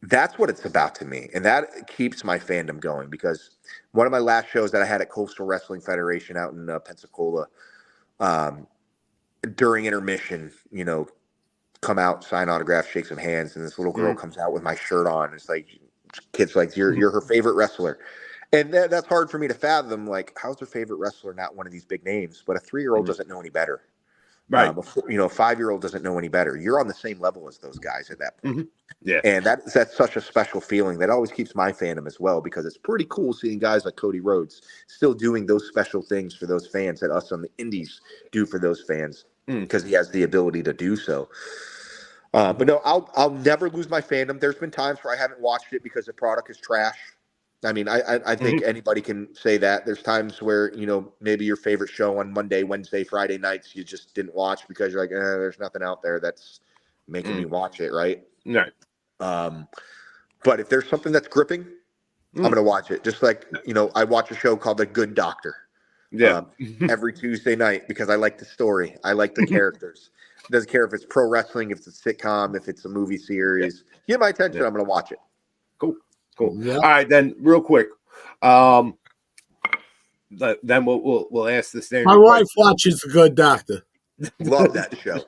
that's what it's about to me. And that keeps my fandom going because one of my last shows that I had at Coastal Wrestling Federation out in Pensacola, during intermission, come out, sign autographs, shake some hands. And this little girl comes out with my shirt on. It's like, kid's like, you're her favorite wrestler. And that's hard for me to fathom. Like, how's her favorite wrestler not one of these big names? But a 3-year-old doesn't know any better. Right. A 5-year-old doesn't know any better. You're on the same level as those guys at that point. Yeah. And that's such a special feeling that always keeps my fandom as well, because it's pretty cool seeing guys like Cody Rhodes still doing those special things for those fans that us on the indies do for those fans because he has the ability to do so. But no, I'll never lose my fandom. There's been times where I haven't watched it because the product is trash. I mean, I think anybody can say that. There's times where, maybe your favorite show on Monday, Wednesday, Friday nights, you just didn't watch because you're like, there's nothing out there that's making me watch it, right? Right. But if there's something that's gripping, I'm going to watch it. Just like, I watch a show called The Good Doctor. Yeah. Every Tuesday night because I like the story. I like the characters. It doesn't care if it's pro wrestling, if it's a sitcom, if it's a movie series. Get my attention, I'm going to watch it. Cool. Yeah. All right, then real quick. Then we'll ask the same. My wife watches The Good Doctor. Love that show.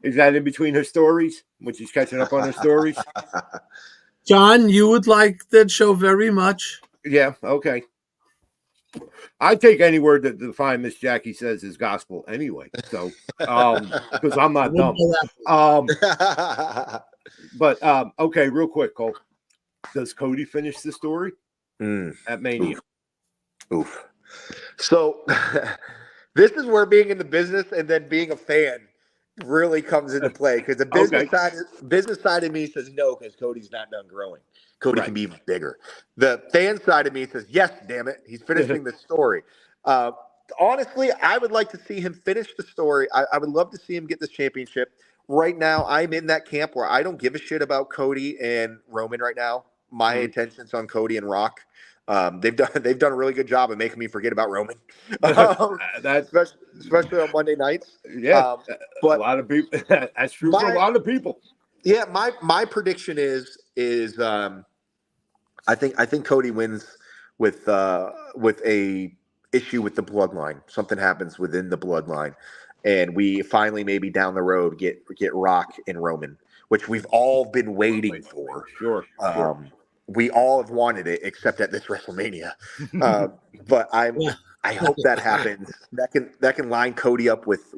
Is that in between her stories when she's catching up on her stories? John, you would like that show very much. Yeah, okay. I take any word that the fine Miss Jackie says is gospel anyway. So because I'm not dumb. But okay, real quick, Cole. Does Cody finish the story at Mania? Oof. So this is where being in the business and then being a fan really comes into play, because the business side of me says no, because Cody's not done growing. Cody can be even bigger. The fan side of me says yes, damn it, he's finishing the story. Honestly, I would like to see him finish the story. I would love to see him get this championship. Right now, I'm in that camp where I don't give a shit about Cody and Roman right now. My attention's on Cody and Rock. They've done a really good job of making me forget about Roman, especially on Monday nights. Yeah, but a lot of people. That's true for a lot of people. Yeah, my prediction is I think Cody wins with a issue with the bloodline. Something happens within the bloodline, and we finally maybe down the road get Rock and Roman, which we've all been waiting for. Sure. We all have wanted it, except at this WrestleMania. But I hope that happens. That can line Cody up with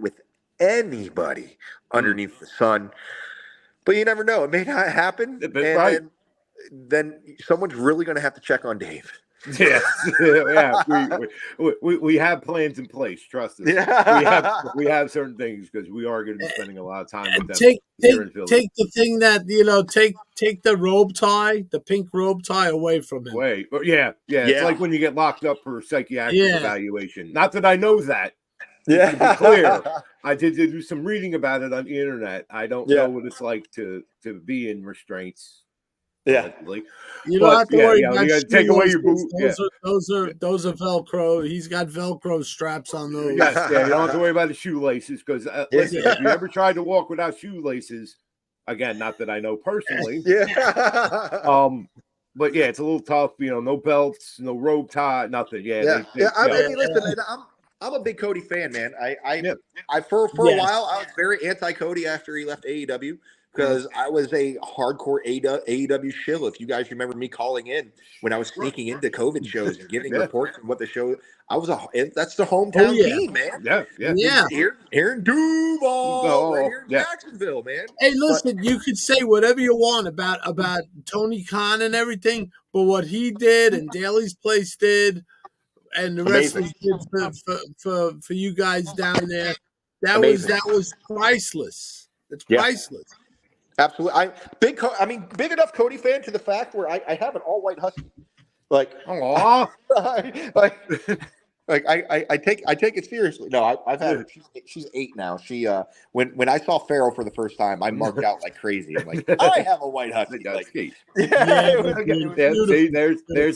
anybody underneath the sun. But you never know; it may not happen. Right. Then someone's really going to have to check on Dave. Yes, yeah, we have plans in place. Trust us. Yeah. we have certain things because we are going to be spending a lot of time with them. Take the thing that take the robe tie, the pink robe tie away from him. Yeah. It's like when you get locked up for psychiatric evaluation. Not that I know that. Yeah, to be clear, I did do some reading about it on the internet. I don't know what it's like to be in restraints. Yeah, you don't have to worry about you gotta take away your boot. Those are Velcro. He's got Velcro straps on those. Yes, you don't have to worry about the shoelaces because listen, if you ever tried to walk without shoelaces, again, not that I know personally, but it's a little tough. No belts, no robe tie, nothing. I mean, listen, I'm a big Cody fan, man. I for a while I was very anti Cody after he left AEW. Because I was a hardcore AEW shill. If you guys remember me calling in when I was sneaking into COVID shows and giving reports on what the show, that's the hometown team, man. Yeah. Aaron Duval, right here in Jacksonville, man. Hey, listen, you could say whatever you want about Tony Khan and everything, but what he did and Daly's Place did, and the wrestlers did for you guys down there, that was priceless. It's priceless. Absolutely, big enough Cody fan to the fact where I have an all white husky. Like, I take it seriously. No, I've had her. She's 8 now. She when I saw Pharaoh for the first time, I marked out like crazy. I'm like, I have a white husky. See, there's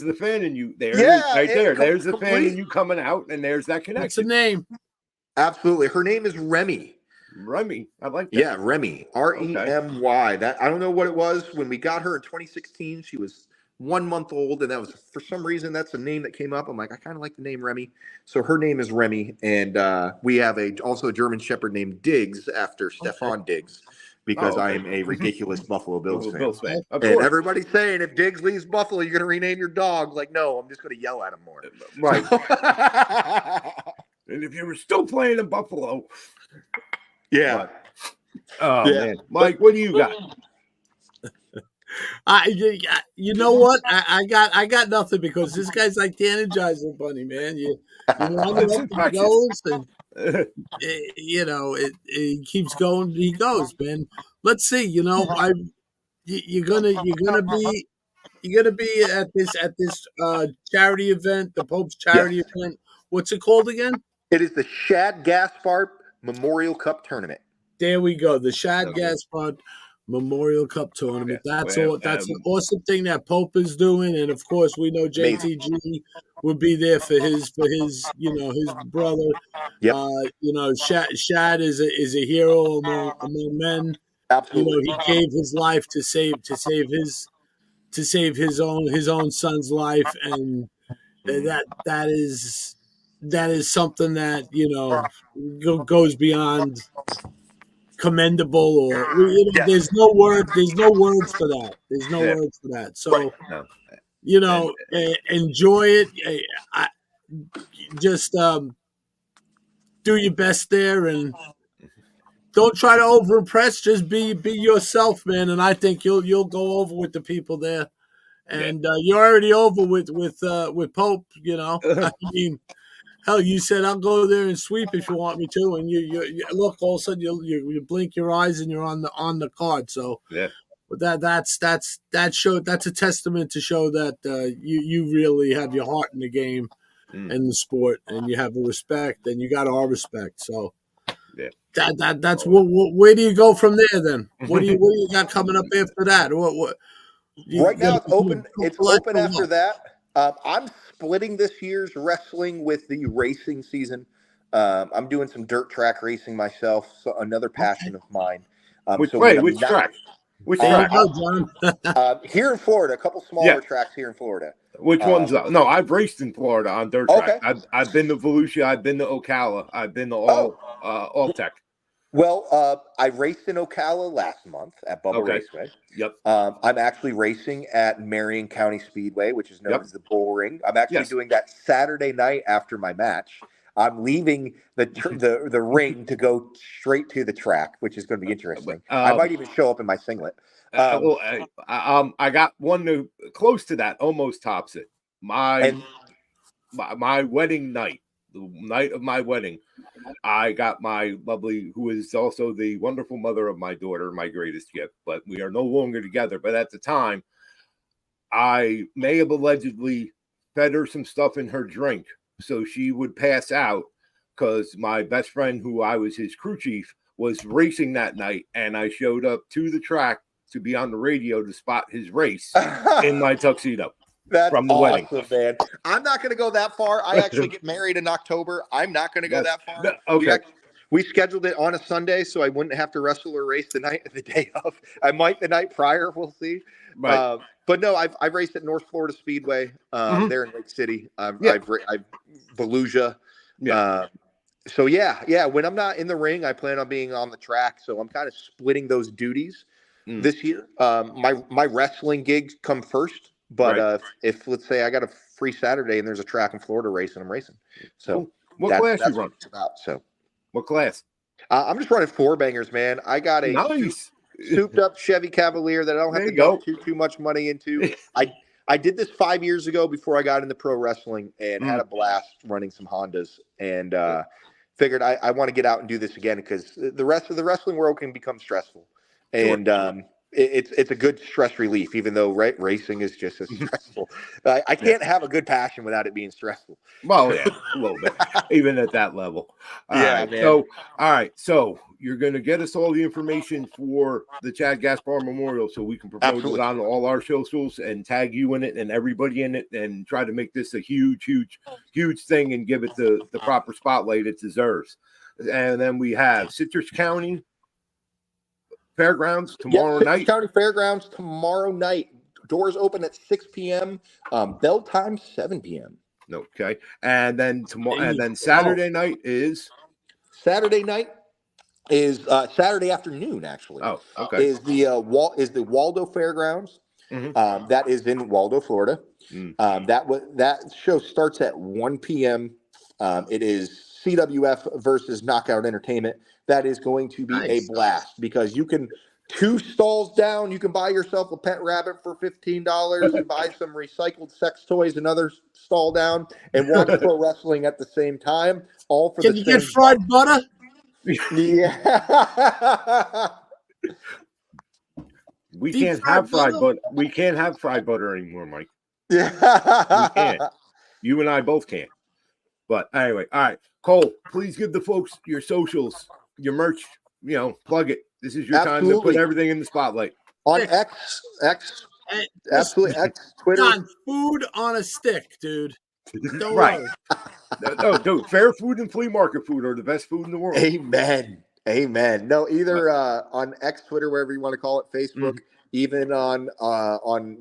the fan in you. There's the fan in you coming out, and there's that connection. What's the name? Absolutely, her name is Remy. Remy, I like that. Yeah, Remy, Remy. That I don't know what it was when we got her in 2016. She was 1 month old, and that was for some reason that's a name that came up. I'm like, I kind of like the name Remy, so her name is Remy, and we have also a German Shepherd named Diggs after Stefan Diggs because I am a ridiculous Buffalo Bills fan. And everybody's saying if Diggs leaves Buffalo, you're going to rename your dog. Like, no, I'm just going to yell at him more. Right. And if you were still playing in Buffalo. Yeah. Man, Mike, what do you got? You know what? I got nothing because this guy's like the Energizer Bunny, man. You want him up, he goes, and it keeps going. He goes, man. Let's see. You're gonna be at this charity event, the Pope's charity event. What's it called again? It is the Shad Gaspard Memorial Cup Tournament. There we go. The Shad Gaspard Memorial Cup Tournament. That's an awesome thing that Pope is doing, and of course we know JTG would be there for his his brother. Yep. Shad is a hero among men. Absolutely. He gave his life to save his own son's life, and that is something that goes beyond commendable, or there's no words for that. There's no words for that. So enjoy it. Just do your best there, and don't try to over impress. Just be yourself, man. And I think you'll go over with the people there. And you're already over with Pope. I mean, hell, you said I'll go there and sweep if you want me to, and you look. All of a sudden, you blink your eyes and you're on the card. So but that's a testament to show that you really have your heart in the game. in the sport, and you have the respect, and you got our respect. So Yeah. That's where do you go from there then? What do you got coming up after that? What Right now it's open. It's open after what? that. I'm splitting this year's wrestling with the racing season. I'm doing some dirt track racing myself, so another passion of mine. Which track? Which there track? you go, John. Here in Florida, a couple smaller tracks here in Florida. Which ones? No, I've raced in Florida on dirt track. Okay. I've been to Volusia. I've been to Ocala. I've been to all tech. Well, I raced in Ocala last month at Bubba Raceway. Yep. I'm actually racing at Marion County Speedway, which is known as the Bull Ring. I'm actually doing that Saturday night after my match. I'm leaving the ring to go straight to the track, which is going to be interesting. I might even show up in my singlet. I got one close to that, almost tops it. My wedding night, the night of my wedding, I got my lovely, who is also the wonderful mother of my daughter, my greatest gift, but we are no longer together. But at the time, I may have allegedly fed her some stuff in her drink so she would pass out, because my best friend, who I was his crew chief, was racing that night, and I showed up to the track to be on the radio to spot his race in my tuxedo. That's from the awesome, wedding. Man. I'm not going to go that far. I actually get married in October. I'm not going to go that far. Okay. We scheduled it on a Sunday, so I wouldn't have to wrestle or race the day of. I might the night prior. We'll see. Right. But no, I've raced at North Florida Speedway there in Lake City. I've Volusia. Yeah. So yeah. When I'm not in the ring, I plan on being on the track. So I'm kind of splitting those duties this year. My wrestling gigs come first. But if let's say I got a free Saturday and there's a track in Florida race and I'm racing, so what class you run? What it's about. So what class? I'm just running four bangers, man. I got a souped up Chevy Cavalier that I don't have to go too much money into. I did this 5 years ago before I got into pro wrestling and had a blast running some Hondas, and figured I want to get out and do this again because the rest of the wrestling world can become stressful, and it's a good stress relief, even though racing is just as stressful. I can't have a good passion without it being stressful. Well, yeah, a little bit, even at that level. Man. So, all right. So you're going to get us all the information for the Chad Gaspar Memorial so we can promote it on all our socials and tag you in it and everybody in it and try to make this a huge thing and give it the proper spotlight it deserves. And then we have Citrus County Fairgrounds tomorrow night. County Fairgrounds tomorrow night. Doors open at 6 p.m. Bell time 7 p.m. Okay, and then Saturday night is Saturday afternoon. Actually, is the Waldo Fairgrounds. That is in Waldo, Florida. That show starts at 1 p.m. It is CWF versus Knockout Entertainment. That is going to be a blast because you can 2 stalls down. You can buy yourself a pet rabbit for $15 and buy some recycled sex toys another stall down and watch pro wrestling at the same time. All for Can you get fried butter? Yeah. We can't have fried butter. We can't have fried butter anymore, Mike. Yeah. We can't. You and I both can't. But anyway, all right. Cole, please give the folks your socials, your merch, plug it. This is your time to put everything in the spotlight. On X, absolutely, X, Twitter. On food on a stick, dude. Don't worry. No, dude, fair food and flea market food are the best food in the world. Amen. No, either on X, Twitter, wherever you want to call it, Facebook, even on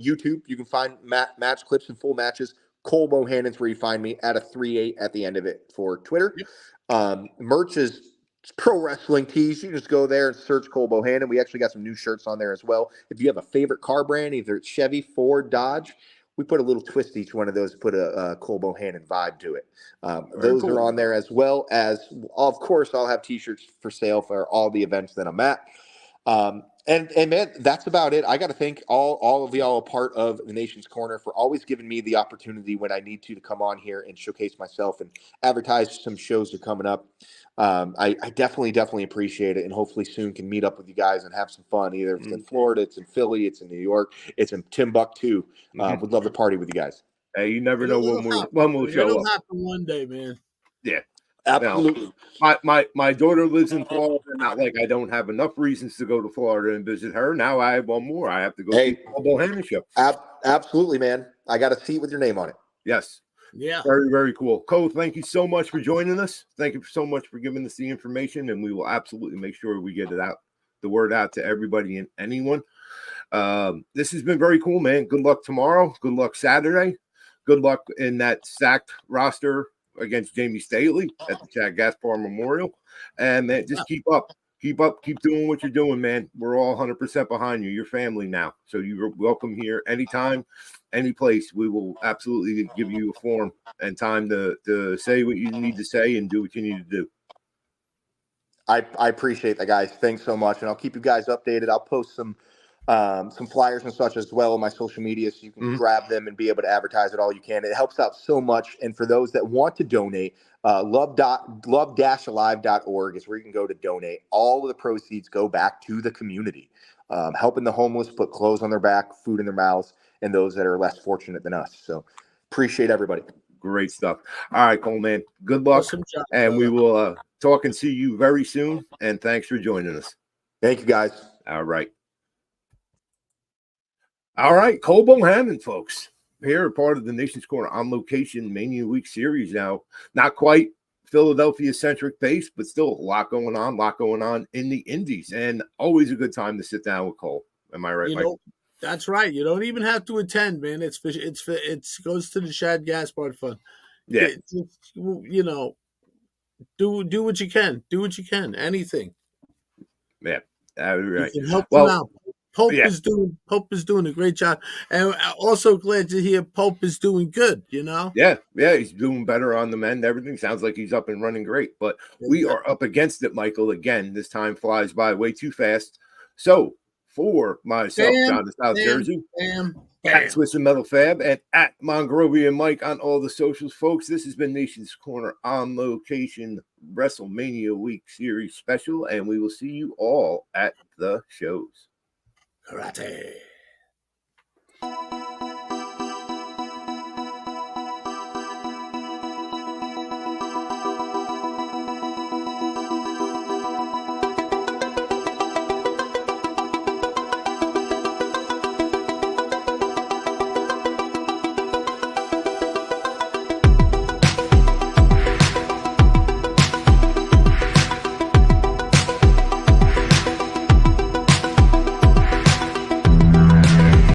YouTube, you can find match clips and full matches. Cole Bohannon's where you find me at a 3-8 at the end of it for Twitter. Merch is pro wrestling tees. You just go there and search Cole Bohannon. We actually got some new shirts on there as well. If you have a favorite car brand, either it's Chevy, Ford, Dodge, we put a little twist each one of those, put a Cole Bohannon vibe to it. Those are on there, as well as, of course, I'll have t-shirts for sale for all the events that I'm at. And man, that's about it. I got to thank all of y'all a part of the Nation's Corner for always giving me the opportunity when I need to come on here and showcase myself and advertise some shows that are coming up. I definitely appreciate it, and hopefully soon can meet up with you guys and have some fun. Either it's in Florida, it's in Philly, it's in New York, it's in Timbuktu. Would love to party with you guys. Hey, you never know when we'll show It'll up. happen one day, man. Yeah. Absolutely. My daughter lives in Florida. Not like I don't have enough reasons to go to Florida and visit her. Now I have one more. I have to go see the Cole Bohannon show. Absolutely, man. I got a seat with your name on it. Yes. Yeah. Very, very cool. Cole, thank you so much for joining us. Thank you so much for giving us the information, and we will absolutely make sure we get the word out to everybody and anyone. This has been very cool, man. Good luck tomorrow. Good luck Saturday. Good luck in that stacked roster against Jamie Staley at the Chad Gaspar Memorial. And man, just keep up, keep doing what you're doing, man. We're all 100% behind you. You're family now. So you're welcome here anytime, any place. We will absolutely give you a forum and time to say what you need to say and do what you need to do. I appreciate that, guys. Thanks so much. And I'll keep you guys updated. I'll post some flyers and such as well on my social media, so you can grab them and be able to advertise it all you can. It helps out so much. And for those that want to donate, love-alive.org is where you can go to donate. All of the proceeds go back to the community, helping the homeless put clothes on their back, food in their mouths, and those that are less fortunate than us. So appreciate everybody. Great stuff. All right, Cole, man. Good luck. Awesome job, and brother. we will talk and see you very soon. And thanks for joining us. Thank you, guys. All right. All right, Cole Bohannon, folks. Here, part of the Nation's Corner on Location Mania Week series now. Not quite Philadelphia-centric pace, but still a lot going on in the Indies. And always a good time to sit down with Cole. Am I right, Mike? That's right. You don't even have to attend, man. It goes to the Chad Gaspard Fund. Yeah. Do what you can. Do what you can. Anything. Yeah. Right. You can help them out. Pope is doing a great job, and also glad to hear Pope is doing good. Yeah, he's doing better on the mend. Everything sounds like he's up and running great. But we are up against it, Michael. Again, this time flies by way too fast. So for myself, John in South Jersey, at Swiss and Metal Fab, and at Mongrovian Mike on all the socials, folks. This has been Nation's Corner on Location WrestleMania Week Series Special, and we will see you all at the shows. Karate.